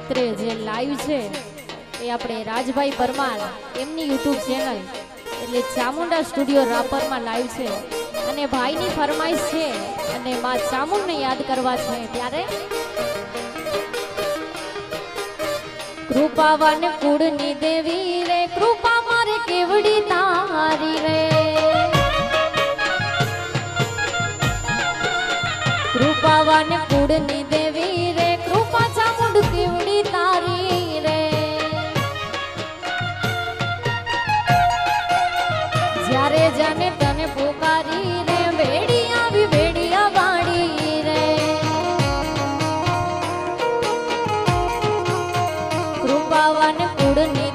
અત્રે જે લાઈવ છે એ આપણે રાજભાઈ પરમાર એમની યુટ્યુબ ચેનલ એટલે ચામુંડા સ્ટુડિયો રાપરમાં લાઈવ છે અને ભાઈની ફરમાઈશ છે અને માં ચામુંડને યાદ કરવા છે ત્યારે કૃપાવાન કુળની દેવી રે કૃપા મારે કેવડી તારી રે કૃપાવાન કુળની દેવી રે કૃપા ચામુંડ કેવડી તારી રે જ્યારે જાને તને પોકારી રે વેડી આવી વેડિયા વાડી રે કૃપાવાન કુળની